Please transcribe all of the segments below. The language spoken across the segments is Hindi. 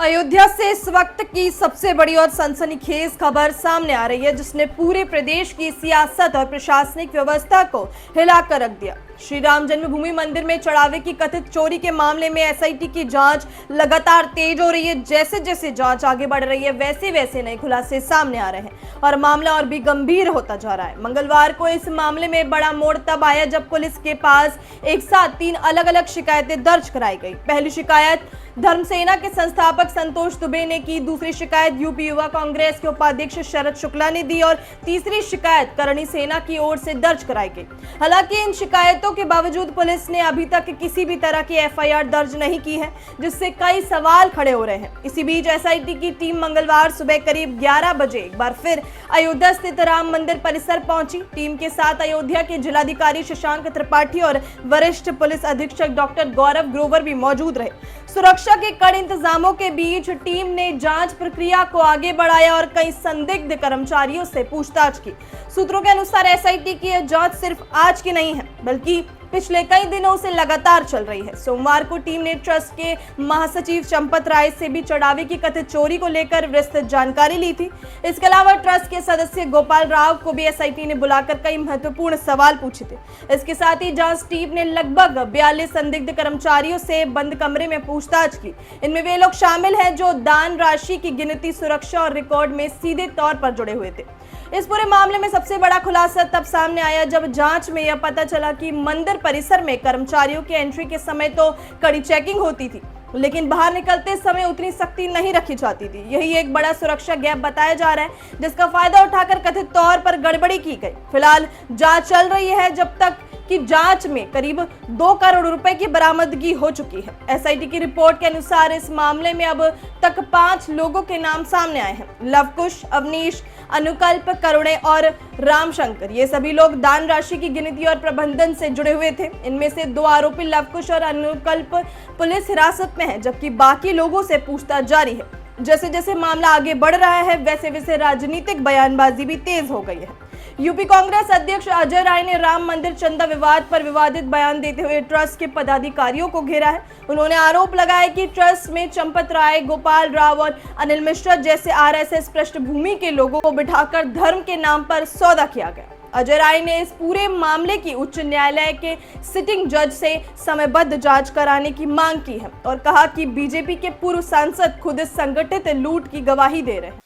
अयोध्या से इस वक्त की सबसे बड़ी और सनसनीखेज खबर सामने आ रही है, जिसने पूरे प्रदेश की सियासत और प्रशासनिक व्यवस्था को हिलाकर रख दिया। श्री राम जन्मभूमि मंदिर में चढ़ावे की कथित चोरी के मामले में एसआईटी की जांच लगातार तेज हो रही है। जैसे जैसे जांच आगे बढ़ रही है, वैसे वैसे नए खुलासे सामने आ रहे हैं और मामला और भी गंभीर होता जा रहा है। मंगलवार को इस मामले में बड़ा मोड़ तब आया जब पुलिस के पास एक साथ 3 अलग अलग शिकायतें दर्ज कराई गई। पहली शिकायत धर्मसेना के संस्थापक संतोष दुबे ने की, दूसरी शिकायत यूपी युवा कांग्रेस के उपाध्यक्ष शरद शुक्ला ने दी और तीसरी शिकायत करणी सेना की ओर से दर्ज कराई गई। हालांकि इन शिकायतों के बावजूद पुलिस ने अभी तक किसी भी तरह की एफआईआर दर्ज नहीं की है, जिससे कई सवाल खड़े हो रहे हैं। इसी बीच एसआईटी की टीम मंगलवार सुबह करीब 11 बजे एक बार फिर अयोध्या स्थित राम मंदिर परिसर पहुंची। टीम के साथ अयोध्या के जिलाधिकारी शशांक त्रिपाठी और वरिष्ठ पुलिस अधीक्षक डॉक्टर गौरव ग्रोवर भी मौजूद रहे। सुरक्षा के कड़े इंतजामों के बीच टीम ने जांच प्रक्रिया को आगे बढ़ाया और कई संदिग्ध कर्मचारियों से पूछताछ की। सूत्रों के अनुसार एसआईटी की यह जांच सिर्फ आज की नहीं है, बल्कि पिछले कई दिनों से लगातार चल रही है। सोमवार को टीम ने ट्रस्ट के महासचिव चंपत राय से भी चढ़ावे की कथित चोरी को लेकर विस्तृत जानकारी ली थी। इसके अलावा ट्रस्ट के सदस्य गोपाल राव को भी एसआईटी ने बुलाकर कई महत्वपूर्ण सवाल पूछे थे। इसके साथ ही जांच टीम ने लगभग 42 संदिग्ध कर्मचारियों से बंद कमरे में पूछताछ की। इनमें वे लोग शामिल हैं जो दान राशि की गिनती, सुरक्षा और रिकॉर्ड में सीधे तौर पर जुड़े हुए थे। इस पूरे मामले में सबसे बड़ा खुलासा तब सामने आया जब जांच में यह पता चला कि मंदिर परिसर में कर्मचारियों की एंट्री के समय तो कड़ी चेकिंग होती थी, लेकिन बाहर निकलते समय उतनी सख्ती नहीं रखी जाती थी। यही एक बड़ा सुरक्षा गैप बताया जा रहा है, जिसका फायदा उठाकर कथित तौर पर गड़बड़ी की गई। फिलहाल जांच चल रही है, जब तक की जांच में करीब 2 करोड़ रुपए की बरामदगी हो चुकी है। एसआईटी की रिपोर्ट के अनुसार इस मामले में अब तक 5 लोगों के नाम सामने आए हैं। लवकुश, अवनीश, अनुकल्प, करुणे और रामशंकर, ये सभी लोग दान राशि की गिनती और प्रबंधन से जुड़े हुए थे। इनमें से 2 आरोपी लवकुश और अनुकल्प पुलिस हिरासत में हैं, जबकि बाकी लोगों से पूछताछ जारी है। जैसे जैसे मामला आगे बढ़ रहा है, वैसे वैसे राजनीतिक बयानबाजी भी तेज हो गई है। यूपी कांग्रेस अध्यक्ष अजय राय ने राम मंदिर चंदा विवाद पर विवादित बयान देते हुए ट्रस्ट के पदाधिकारियों को घेरा है। उन्होंने आरोप लगाया कि ट्रस्ट में चंपत राय, गोपाल राव और अनिल मिश्रा जैसे आरएसएस पृष्ठभूमि के लोगों को बिठाकर धर्म के नाम पर सौदा किया गया। अजय राय ने इस पूरे मामले की उच्च न्यायालय के सिटिंग जज से समयबद्ध जांच कराने की मांग की है और कहा कि बीजेपी के पूर्व सांसद खुद इस संगठित लूट की गवाही दे रहे हैं।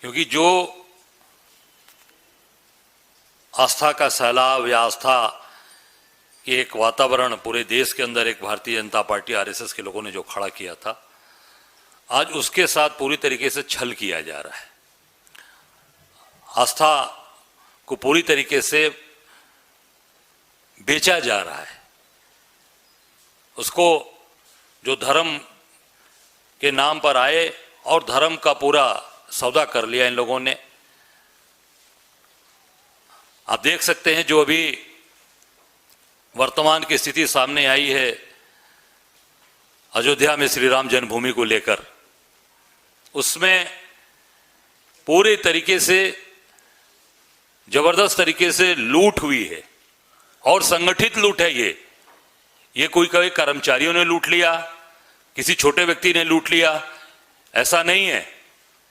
क्योंकि जो आस्था का सैलाब या आस्था की एक वातावरण पूरे देश के अंदर एक भारतीय जनता पार्टी आरएसएस के लोगों ने जो खड़ा किया था, आज उसके साथ पूरी तरीके से छल किया जा रहा है। आस्था को पूरी तरीके से बेचा जा रहा है। उसको जो धर्म के नाम पर आए और धर्म का पूरा सौदा कर लिया इन लोगों ने। आप देख सकते हैं जो अभी वर्तमान की स्थिति सामने आई है अयोध्या में श्री राम जन्मभूमि को लेकर, उसमें पूरे तरीके से जबरदस्त तरीके से लूट हुई है और संगठित लूट है। ये कोई कभी कर्मचारियों ने लूट लिया, किसी छोटे व्यक्ति ने लूट लिया, ऐसा नहीं है।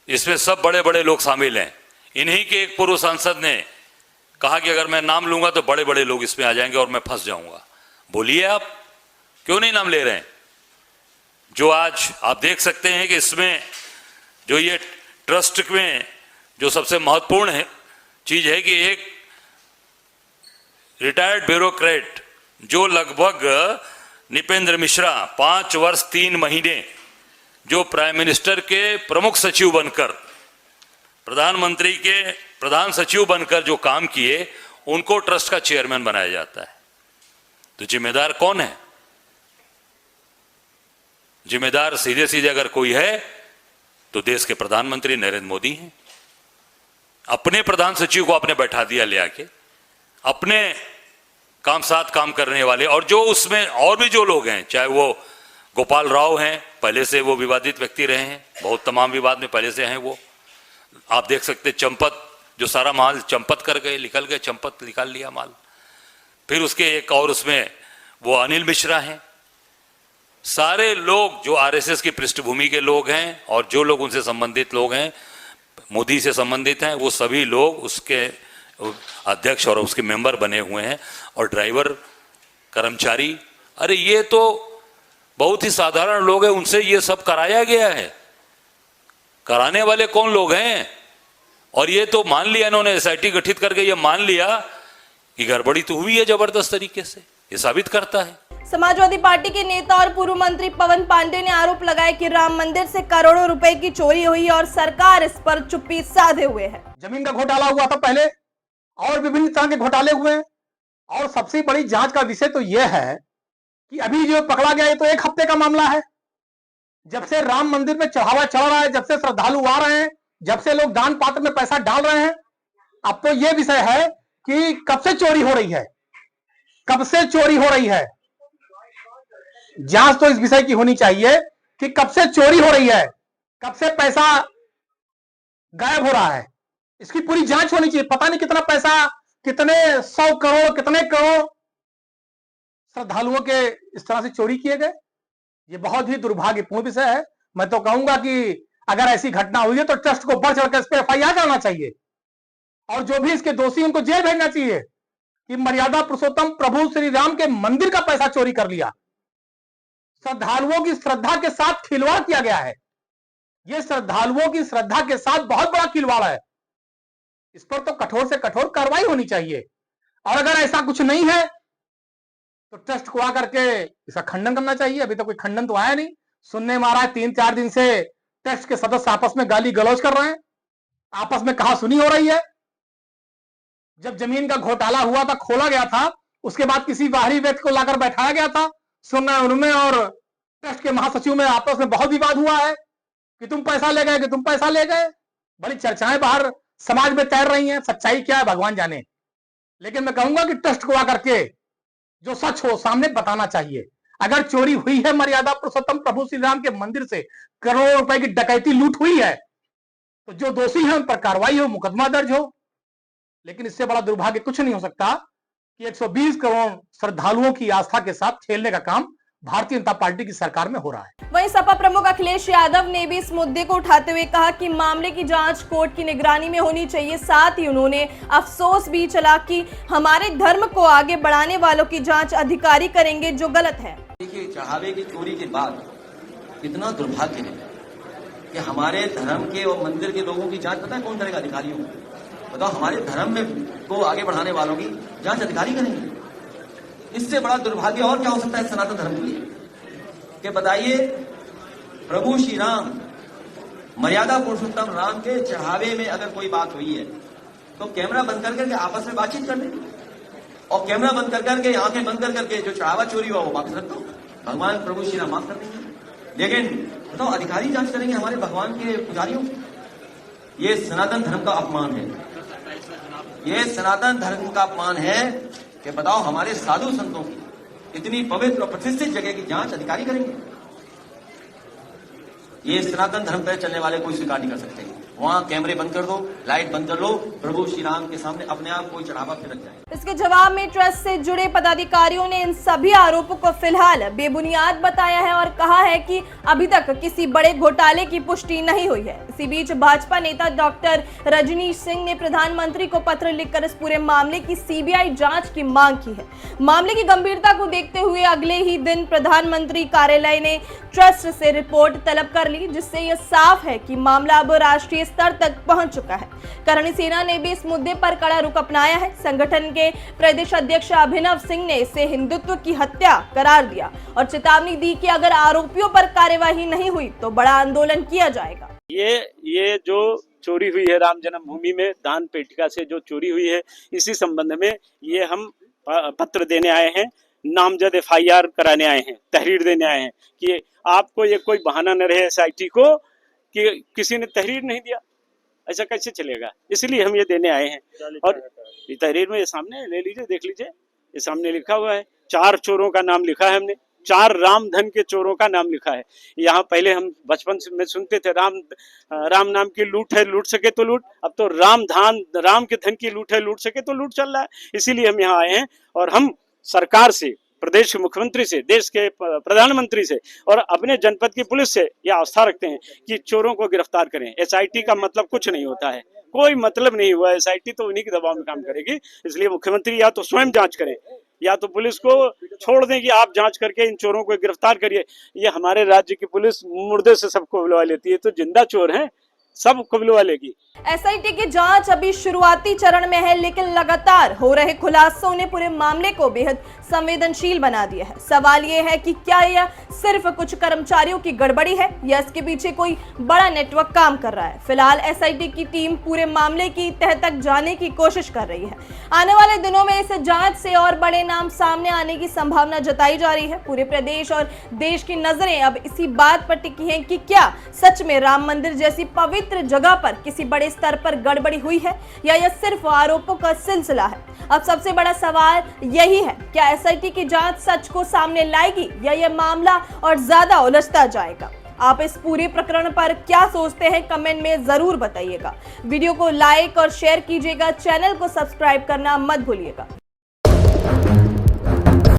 इसमें सब बड़े बड़े लोग शामिल हैं। इन्हीं के एक पूर्व सांसद ने कहा कि अगर मैं नाम लूंगा तो बड़े बड़े लोग इसमें आ जाएंगे और मैं फंस जाऊंगा। बोलिए आप क्यों नहीं नाम ले रहे हैं? जो आज आप देख सकते हैं कि इसमें जो ये ट्रस्ट में जो सबसे महत्वपूर्ण है चीज है कि एक रिटायर्ड ब्यूरोक्रेट जो लगभग निपेंद्र मिश्रा 5 वर्ष 3 महीने जो प्राइम मिनिस्टर के प्रमुख सचिव बनकर, प्रधानमंत्री के प्रधान सचिव बनकर जो काम किए, उनको ट्रस्ट का चेयरमैन बनाया जाता है। तो जिम्मेदार कौन है? जिम्मेदार सीधे सीधे अगर कोई है तो देश के प्रधानमंत्री नरेंद्र मोदी हैं। अपने प्रधान सचिव को आपने बैठा दिया ले आके, अपने साथ काम करने वाले, और जो उसमें और भी जो लोग हैं, चाहे वो गोपाल राव हैं, पहले से वो विवादित व्यक्ति रहे हैं, बहुत तमाम विवाद में पहले से हैं वो। आप देख सकते चंपत, जो सारा माल चंपत कर गए, निकल गए, चंपत निकाल लिया माल। फिर उसके एक और उसमें वो अनिल मिश्रा हैं। सारे लोग जो आरएसएस की पृष्ठभूमि के लोग हैं और जो लोग उनसे संबंधित लोग हैं, मोदी से संबंधित हैं, वो सभी लोग उसके अध्यक्ष और उसके मेंबर बने हुए हैं। और ड्राइवर, कर्मचारी, अरे ये तो बहुत ही साधारण लोग हैं, उनसे ये सब कराया गया है। कराने वाले कौन लोग हैं? और ये तो मान लिया इन्होंने, एसआईटी गठित करके ये मान लिया कि गड़बड़ी तो हुई है जबरदस्त तरीके से। ये साबित करता है। समाजवादी पार्टी के नेता और पूर्व मंत्री पवन पांडे ने आरोप लगाया कि राम मंदिर से करोड़ों रुपए की चोरी हुई और सरकार इस पर चुप्पी साधे हुए है। जमीन का घोटाला हुआ था पहले, और विभिन्न तरह के घोटाले हुए हैं। और सबसे बड़ी जांच का विषय तो यह है कि अभी जो पकड़ा गया, ये तो 1 हफ्ते का मामला है। जब से राम मंदिर में चढ़ावा चढ़ रहा है, जब से श्रद्धालु आ रहे हैं, जब से लोग दान पात्र में पैसा डाल रहे हैं, अब तो यह विषय है कि कब से चोरी हो रही है, कब से चोरी हो रही है। जांच तो इस विषय की होनी चाहिए कि कब से चोरी हो रही है, कब से पैसा गायब हो रहा है। इसकी पूरी जांच होनी चाहिए। पता नहीं कितना पैसा, कितने 100 करोड़, कितने करोड़ श्रद्धालुओं के इस तरह से चोरी किए गए। ये बहुत ही दुर्भाग्यपूर्ण विषय है। मैं तो कहूंगा कि अगर ऐसी घटना हुई है तो ट्रस्ट को बढ़ चढ़कर इस पर FIR करना चाहिए और जो भी इसके दोषी उनको जेल भेजना चाहिए कि मर्यादा पुरुषोत्तम प्रभु श्री राम के मंदिर का पैसा चोरी कर लिया। श्रद्धालुओं की श्रद्धा के साथ खिलवाड़ किया गया है। यह श्रद्धालुओं की श्रद्धा के साथ बहुत बड़ा खिलवाड़ है। इस पर तो कठोर से कठोर कार्रवाई होनी चाहिए। और अगर ऐसा कुछ नहीं है तो ट्रस्ट को आकर के इसका खंडन करना चाहिए। अभी तो कोई खंडन तो आया नहीं। सुनने में आ रहा है 3-4 दिन से ट्रस्ट के सदस्य आपस में गाली गलौज कर रहे हैं, आपस में कहा सुनी हो रही है। जब जमीन का घोटाला हुआ था, खोला गया था, उसके बाद किसी बाहरी व्यक्ति को लाकर बैठाया गया था। सुनना उनमें और ट्रस्ट के महासचिव में आपस में बहुत विवाद हुआ है कि तुम पैसा ले गए, कि तुम पैसा ले गए। बड़ी चर्चाएं बाहर समाज में तैर रही हैं। सच्चाई क्या है भगवान जाने। लेकिन मैं कहूंगा कि ट्रस्ट को आकर के जो सच हो सामने बताना चाहिए। अगर चोरी हुई है मर्यादा पुरुषोत्तम प्रभु श्री राम के मंदिर से करोड़ों रुपए की डकैती लूट हुई है, तो जो दोषी है उन पर कार्रवाई हो, मुकदमा दर्ज हो। लेकिन इससे बड़ा दुर्भाग्य कुछ नहीं हो सकता कि 120 करोड़ श्रद्धालुओं की आस्था के साथ खेलने का काम भारतीय जनता पार्टी की सरकार में हो रहा है। वहीं सपा प्रमुख अखिलेश यादव ने भी इस मुद्दे को उठाते हुए कहा कि मामले की जांच कोर्ट की निगरानी में होनी चाहिए। साथ ही उन्होंने अफसोस भी चला कि हमारे धर्म को आगे बढ़ाने वालों की जांच अधिकारी करेंगे जो गलत है। देखिए, चढ़ावे की चोरी के बाद कितना दुर्भाग्य है कि हमारे धर्म के और मंदिर के लोगों की जांच पता है कौन करेगा? अधिकारियों को। बताओ, हमारे धर्म में को आगे बढ़ाने वालों की जांच अधिकारी करेंगे। इससे बड़ा दुर्भाग्य और क्या हो सकता है सनातन धर्म के लिए? कि बताइए, प्रभु श्री राम, मर्यादा पुरुषोत्तम राम के चढ़ावे में अगर कोई बात हुई है तो कैमरा बंद करके आपस में बातचीत कर लें और कैमरा बंद करके आंखें बंद करके जो चढ़ावा चोरी हुआ वो वापस रख दो। भगवान प्रभु श्री राम माफ कर देंगे। लेकिन बताओ, अधिकारी जांच करेंगे हमारे भगवान के पुजारियों? ये सनातन धर्म का अपमान है। ये सनातन धर्म का अपमान है कि बताओ, हमारे साधु संतों की इतनी पवित्र और प्रतिष्ठित जगह की जांच अधिकारी करेंगे। ये सनातन धर्म पर चलने वाले कोई स्वीकार नहीं कर सकते। वहां कैमरे बंद कर दो, लाइट बंद कर लो, प्रभु श्री राम के सामने अपने आप कोई चढ़ावा फिर रख जाए। इसके जवाब में ट्रस्ट से जुड़े पदाधिकारियों ने इन सभी आरोपों को फिलहाल बेबुनियाद बताया है और कहा है कि अभी तक किसी बड़े घोटाले की पुष्टि नहीं हुई है। इसी बीच भाजपा नेता डॉक्टर रजनीश सिंह ने प्रधानमंत्री को पत्र लिखकर इस पूरे मामले की CBI जांच की मांग की है। मामले की गंभीरता को देखते हुए अगले ही दिन प्रधानमंत्री कार्यालय ने ट्रस्ट से रिपोर्ट तलब कर ली, जिससे यह साफ है कि मामला अब राष्ट्रीय स्तर तक पहुंच चुका है। करणी सेना ने भी इस मुद्दे पर कड़ा रुख अपनाया है। संगठन के प्रदेश अध्यक्ष अभिनव सिंह ने इसे हिंदुत्व की हत्या करार दिया और चेतावनी दी कि अगर आरोपियों पर कार्यवाही नहीं हुई तो बड़ा आंदोलन किया जाएगा। ये जो चोरी हुई है राम जन्मभूमि में दान पेटिका से जो चोरी हुई है, इसी संबंध में ये हम पत्र देने आए हैं, नामजद FIR कराने आए हैं, तहरीर देने आए हैं कि आपको ये कोई बहाना न रहे SIT को कि किसी ने तहरीर नहीं दिया। ऐसा कैसे चलेगा? इसलिए हम ये देने आए हैं। और ये तहरीर में ये सामने ले लीजिए, देख लीजिए, ये सामने लिखा हुआ है। 4 चोरों का नाम लिखा है हमने, 4 राम धन के चोरों का नाम लिखा है। यहाँ पहले हम बचपन में सुनते थे राम नाम की लूट है, लूट सके तो लूट। अब तो राम के धन की लूट है, लूट सके तो लूट चल रहा है। इसीलिए हम यहाँ आए हैं और हम सरकार से प्रदेश के मुख्यमंत्री से, देश के प्रधानमंत्री से और अपने जनपद की पुलिस से ये आस्था रखते हैं कि चोरों को गिरफ्तार करें। एसआईटी का मतलब कुछ नहीं होता है, कोई मतलब नहीं हुआ। एसआईटी तो उन्हीं के दबाव में काम करेगी। इसलिए मुख्यमंत्री या तो स्वयं जांच करें या तो पुलिस को छोड़ दें कि आप जांच करके इन चोरों को गिरफ्तार करिए। ये हमारे राज्य की पुलिस मुर्दे से सबको बुलवा लेती है, तो जिंदा चोर हैं, सब को बुलवा लेगी। एसआईटी की जांच अभी शुरुआती चरण में है, लेकिन लगातार हो रहे खुलासों ने पूरे मामले को बेहद संवेदनशील बना दिया है। सवाल यह है कि क्या यह सिर्फ कुछ कर्मचारियों की गड़बड़ी है या इसके पीछे कोई बड़ा नेटवर्क काम कर रहा है। फिलहाल एसआईटी की टीम पूरे मामले की तह तक जाने की कोशिश कर रही है। आने वाले दिनों में इस जांच से और बड़े नाम सामने आने की संभावना जताई जा रही है। पूरे प्रदेश और देश की नजरें अब इसी बात पर टिकी हैं कि क्या सच में राम मंदिर जैसी पवित्र जगह पर किसी बड़े स्तर पर गड़बड़ी हुई है या यह सिर्फ आरोपों का सिलसिला है। अब सबसे बड़ा सवाल यही है, क्या एसआईटी की जांच सच को सामने लाएगी या यह मामला और ज्यादा उलझता जाएगा। आप इस पूरे प्रकरण पर क्या सोचते हैं, कमेंट में जरूर बताइएगा। वीडियो को लाइक और शेयर कीजिएगा, चैनल को सब्सक्राइब करना मत भूलिएगा।